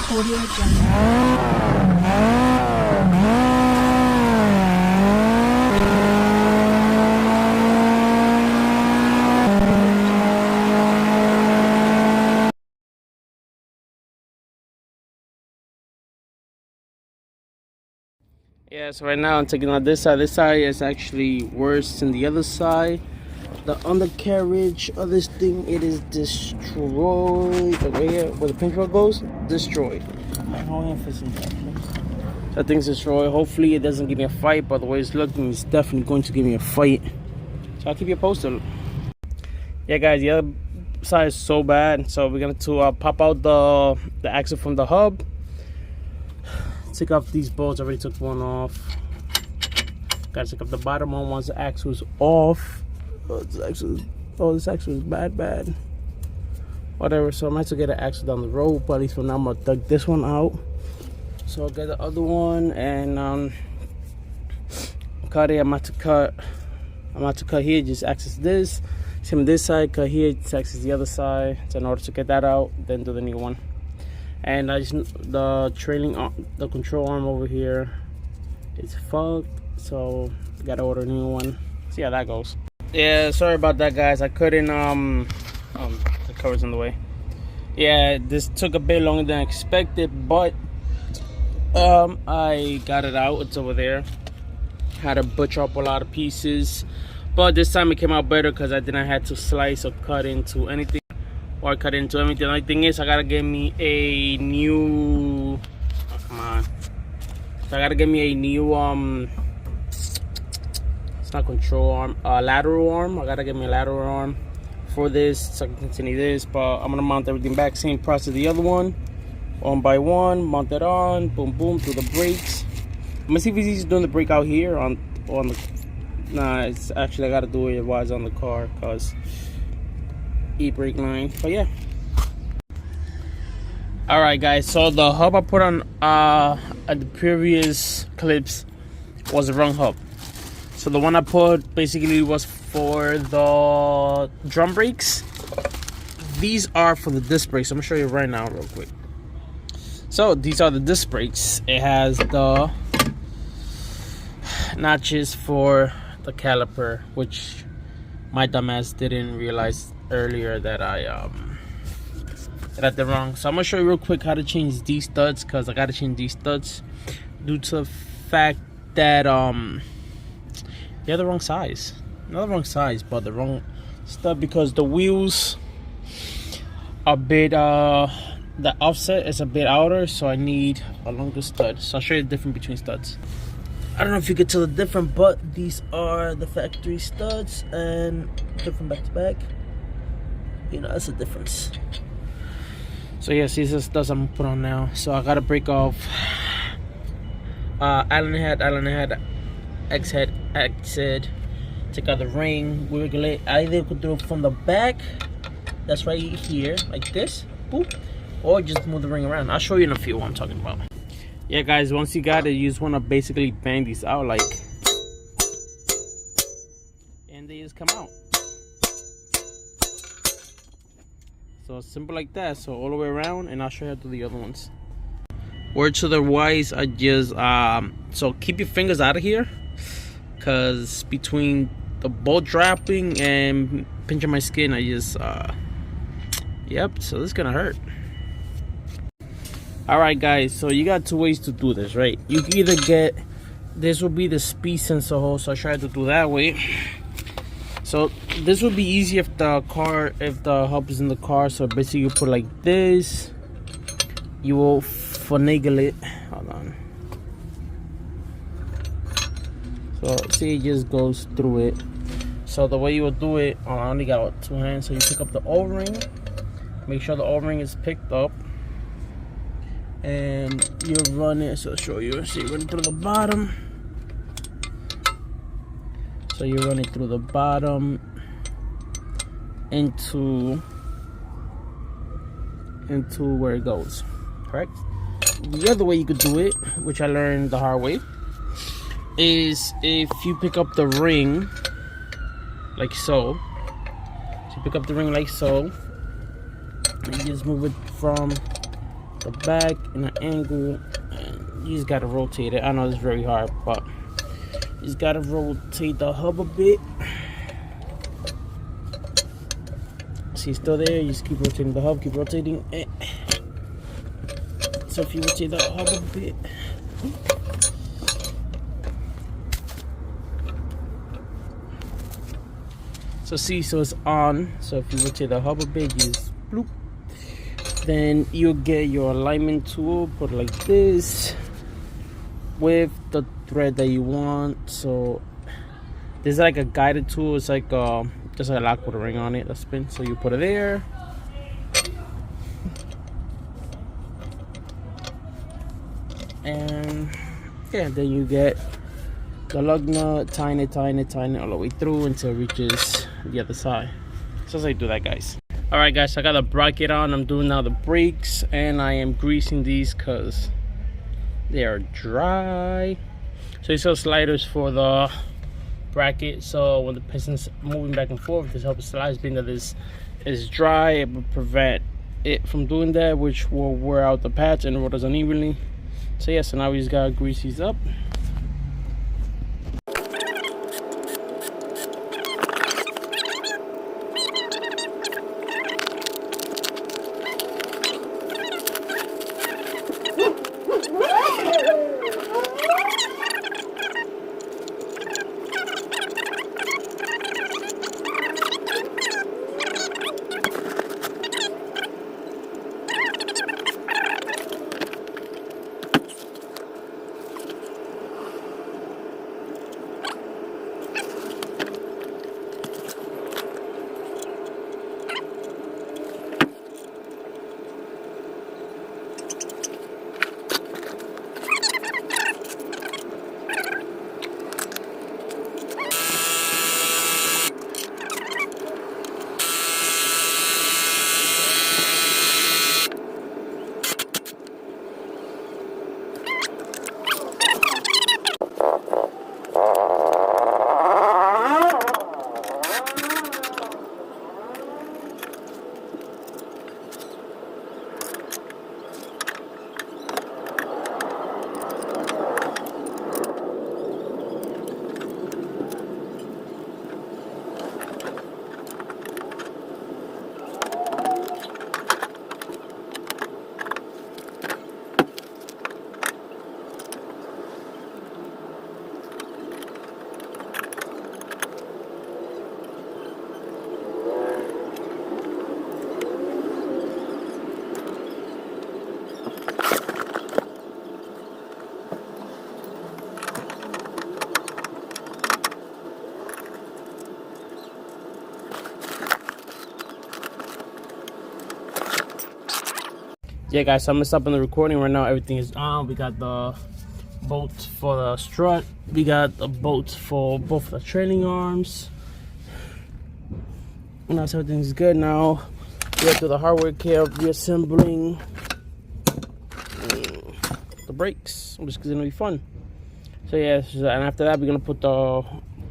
Audio Jungle. Yeah, so right now I'm taking out this side. This side is actually worse than the other side. The undercarriage of this thing, it is destroyed. Like right here, where the pink road goes, destroyed. That thing's destroyed. Hopefully it doesn't give me a fight, but the way it's looking, it's definitely going to give me a fight. So I'll keep you posted. Yeah, guys, the other side is so bad. So we're gonna pop out the axle from the hub. Take off these bolts. I already took one off. Gotta take off the bottom one once the axle is off. This axle is bad. Whatever. So I might have to get an axle down the road, but at least for now I'm gonna dug this one out. So I'll get the other one and cut it. I'm about to cut here, just access this. Same this side, cut here, just access the other side. So in order to get that out, then do the new one. And the control arm over here is fucked, so gotta order a new one. See how that goes. Yeah, sorry about that, guys. I couldn't the cover's in the way. Yeah, this took a bit longer than expected, but I got it out. It's over there. Had to butcher up a lot of pieces, but this time it came out better because I didn't have to slice or cut into anything. Or cut into everything. The only thing is I gotta get me a new so I gotta get me a new it's not control arm, lateral arm. I gotta get me a lateral arm for this so I can continue this, but I'm gonna mount everything back, same process the other one by one, mount it on, boom boom, do the brakes. I'm gonna see if he's doing the brake out here on the it's actually I gotta do it while it's on the car because e-brake line. But yeah, all right guys, so the hub I put on at the previous clips was the wrong hub. So the one I put basically was for the drum brakes. These are for the disc brakes. I'm gonna show you right now real quick. So these are the disc brakes. It has the notches for the caliper, which my dumbass didn't realize earlier that I did wrong. So I'm gonna show you real quick how to change these studs, because I gotta change these studs due to the fact that they're the wrong size. Not the wrong size, but the wrong stud, because the wheels are a bit the offset is a bit outer, so I need a longer stud. So I'll show you the difference between studs. I don't know if you can tell the difference, but these are the factory studs and different back to back. You know, that's a difference. So yeah, see, this studs I'm gonna put on now. So I gotta break off Allen head, X head, take out the ring, wiggle it. I either could do it from the back, that's right here, like this, boop, or just move the ring around. I'll show you in a few what I'm talking about. Yeah guys, once you got it, you just wanna basically bang these out like, and they just come out. So simple like that. So all the way around, and I'll show you how to do the other ones. Word to the wise, I just so keep your fingers out of here, because between the bolt dropping and pinching my skin, I just yep, so this is gonna hurt. All right guys, so you got two ways to do this, right? You can either get, this will be the speed sensor hole, so I try to do that way. So this would be easy if the hub is in the car. So basically you put like this, you will finagle it. Hold on. So see, it just goes through it. So the way you will do it, I only got two hands. So you pick up the O-ring, make sure the O-ring is picked up, and you run it. So I'll show you. So you run it through the bottom. So you run it through the bottom into where it goes, correct? The other way you could do it, which I learned the hard way, is if you pick up the ring like so. So you pick up the ring like so, and you just move it from the back in an angle, and you just gotta rotate it. I know it's very hard, but you just gotta rotate the hub a bit. See, it's still there. You just keep rotating the hub, keep rotating it. So if you rotate the hub a bit, so it's on. So if you rotate the hub a bit, you just bloop. Then you'll get your alignment tool, put it like this with the thread that you want. So there's like a guided tool. It's like just a lock with a ring on it, a spin. So you put it there. And yeah, then you get the lug nut, tighten it all the way through until it reaches the other side. So that's how you do that, guys. All right, guys, so I got the bracket on. I'm doing now the brakes, and I am greasing these because they are dry. So you saw sliders for the bracket, so when the piston's moving back and forth, this helps slide. Being that this is dry, it will prevent it from doing that, which will wear out the pads and rotors unevenly. So yeah, so now we just gotta grease these up. Yeah, guys, so I'm gonna stop on the recording right now. Everything is on. We got the bolts for the strut, we got the bolts for both the trailing arms. Now so everything's good. Now we have to do the hardware kit of reassembling the brakes, which is gonna be fun. So yeah, and after that we're gonna put the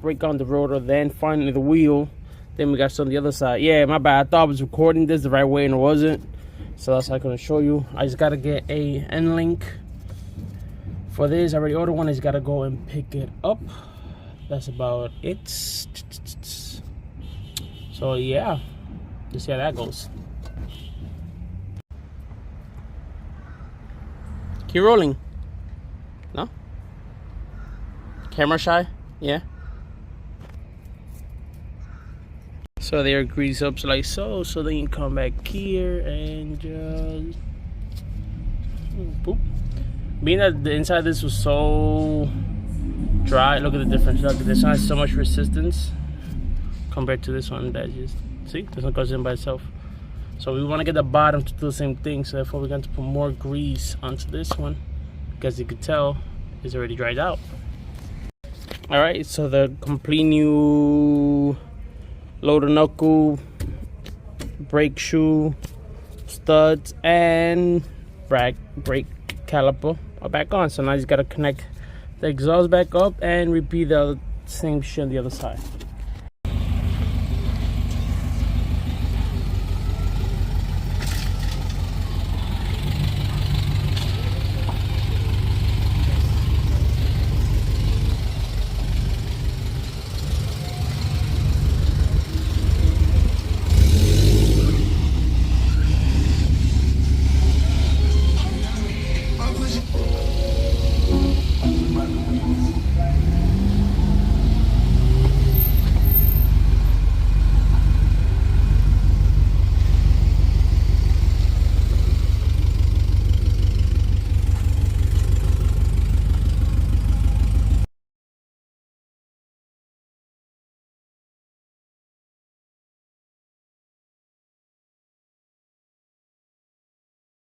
brake on the rotor, then finally the wheel, then we got some on the other side. Yeah, my bad, I thought I was recording this the right way and it wasn't. So that's how I'm gonna show you. I just gotta get a end link for this. I already ordered one. I just gotta go and pick it up. That's about it. So yeah, let's see how that goes. Keep rolling. No? Camera shy? Yeah. So they are greased up like so then you come back here and just boop. Being that the inside of this was so dry, look at the difference. Look, this one has so much resistance compared to this one that just, see, this one goes in by itself. So we want to get the bottom to do the same thing, so therefore we're going to put more grease onto this one, because you could tell it's already dried out. Alright, so the complete new loader knuckle, brake shoe, studs, and brake caliper are back on. So now you just gotta connect the exhaust back up and repeat the same shit on the other side.